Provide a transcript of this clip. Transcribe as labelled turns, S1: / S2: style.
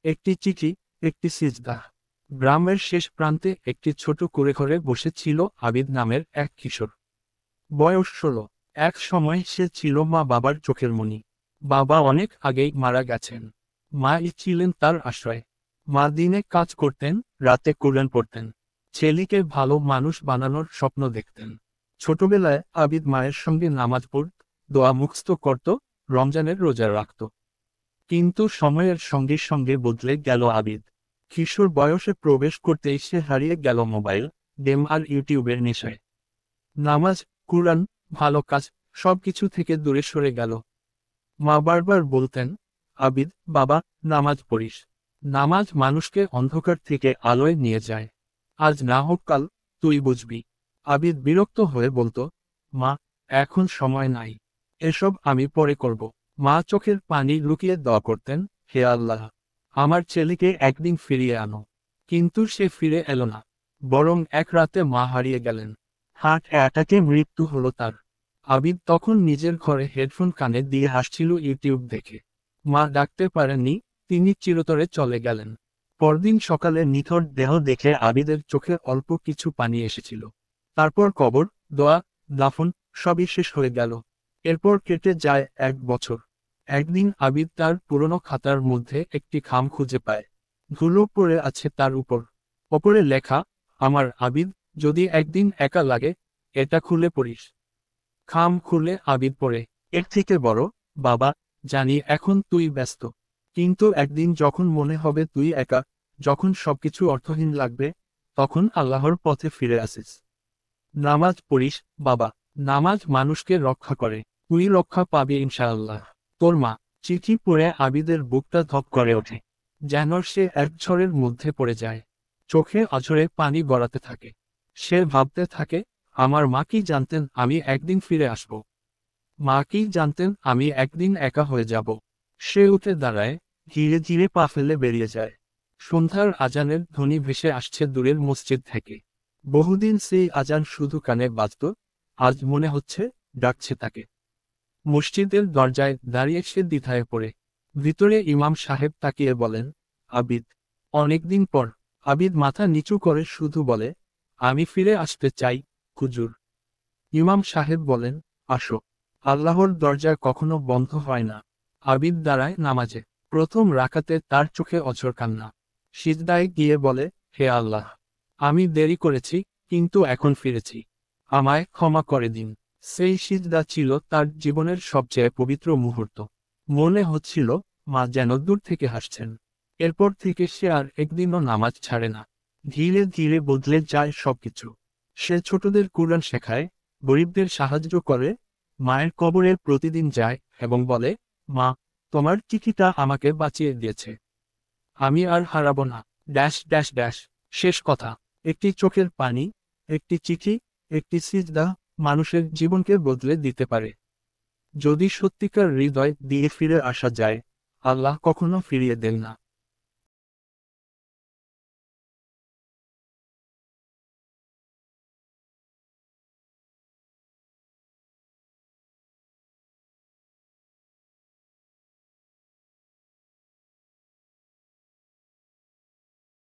S1: একটি চিঠি, একটি সিজদা। গ্রামের শেষ প্রান্তে একটি ছোট কুঁড়ে ঘরে বসেছিল আবিদ নামের এক কিশোর। বয়স 16। এক সময় সে ছিল মা বাবার চোখের মণি। বাবা অনেক আগেই মারা গেছেন। মাই ছিলেন তার আশ্রয়। মা দিনে কাজ করতেন, রাতে কোরআন পড়তেন। ছেলেকে ভালো মানুষ বানানোর স্বপ্ন দেখতেন। ছোটবেলায় আবিদ মায়ের সঙ্গে নামাজ পড়ত, দোয়া মুখস্থ করত, রমজানের রোজা রাখত। কিন্তু সময়ের সঙ্গে সঙ্গে বদলে গেল আবিদ। কিশোর বয়সে প্রবেশ করতেই সে হারিয়ে গেল মোবাইল, গেম আর ইউটিউবের নেশায়। নামাজ, কুরআন, ভালো কাজ সবকিছু থেকে দূরে সরে গেল। মা বারবার বলতেন, আবিদ বাবা, নামাজ পড়িস। নামাজ মানুষকে অন্ধকার থেকে আলোয় নিয়ে যায়। আজ না হোক কাল, তুই বুঝবি। আবিদ বিরক্ত হয়ে বলতো, মা, এখন সময় নাই। এসব আমি পরে করব। মা চোখের পানি লুকিয়ে দোয়া করতেন, হে আল্লাহ, আমার ছেলেকে একদিন ফিরিয়ে আনো। কিন্তু সে ফিরে এলো না। বরং এক রাতে মা হারিয়ে গেলেন। হার্ট অ্যাটাকে মৃত্যু হলো তার। আবিদ তখন নিজের ঘরে হেডফোন কানে দিয়ে হাসছিল ইউটিউব দেখে। মা ডাকতে পারেননি, তিনি চিরতরে চলে গেলেন। পরদিন সকালে নিথর দেহ দেখে আবিদের চোখে অল্প কিছু পানি এসেছিল। তারপর কবর, দোয়া, দাফন সবই শেষ হয়ে গেল। এরপর কেটে যায় 1 বছর। একদিন আবিদ তার পুরনো খাতার মধ্যে একটি খাম খুঁজে পায়। ধুলো পড়ে আছে তার উপর। ওপরে লেখা, আমার আবিদ, যদি একদিন একা লাগে, এটা খুলে পড়িস। খাম খুলে আবিদ পড়ে, এর থেকে বড়, বাবা, জানি এখন তুই ব্যস্ত। কিন্তু একদিন যখন মনে হবে তুই একা, যখন সবকিছু অর্থহীন লাগবে, তখন আল্লাহর পথে ফিরে আসিস। নামাজ পড়িস, বাবা। নামাজ মানুষকে রক্ষা করে। তুই রক্ষা পাবি ইনশাআল্লাহ। তোর মা। চিঠি পড়ে আবিদের বুকটা ধপ করে ওঠে। যেন সে এক ঝড়ের মধ্যে পড়ে যায়। চোখে অঝরে পানি গড়াতে থাকে। সে ভাবতে থাকে, আমার মা কি জানতেন আমি একদিন ফিরে আসব? মা কি জানতেন আমি একদিন একা হয়ে যাব? সে উঠে দাঁড়ায়, ধীরে ধীরে পা ফেলে বেরিয়ে যায়। সন্ধ্যার আজানের ধ্বনি ভেসে আসছে দূরের মসজিদ থেকে। বহুদিন সেই আজান শুধু কানে বাজত, আজ মনে হচ্ছে ডাকছে তাকে। মসজিদের দরজায় দাঁড়িয়ে সে দ্বিধায় পড়ে। ভিতরে ইমাম সাহেব তাকিয়ে বলেন, আবিদ। অনেকদিন পর। আবিদ মাথা নিচু করে শুধু বলে, আমি ফিরে আসতে চাই, হুজুর। ইমাম সাহেব বলেন, আসো। আল্লাহর দরজা কখনো বন্ধ হয় না। আবিদ দাঁড়ায় নামাজে। প্রথম রাকাতে তার চোখে অঝোর কান্না। সিজদায় গিয়ে বলে, হে আল্লাহ, আমি দেরি করেছি, কিন্তু এখন ফিরেছি। আমায় ক্ষমা করে দিন। সেই সিজদা ছিল তার জীবনের সবচেয়ে পবিত্র মুহূর্ত। মনে হচ্ছিল, মা যেন দূর থেকে হাসছেন। এরপর থেকে সে আর একদিনও নামাজ ছাড়ে না। ধীরে ধীরে বদলে যায় সবকিছু। সে ছোটদের কুরআন শেখায়, গরিবদের সাহায্য করে, মায়ের কবরে প্রতিদিন যায় এবং বলে, মা, তোমার চিঠিটা আমাকে বাঁচিয়ে দিয়েছে। আমি আর হারাবো না। Dash dash dash. শেষ কথা। একটি চোখের পানি, একটি চিঠি, একটি সিজদা মানুষের জীবনকে বদলে দিতে পারে। যদি সত্যিকার হৃদয় দিয়ে ফিরে আসা যায়, আল্লাহ কখনো ফিরিয়ে দেন না।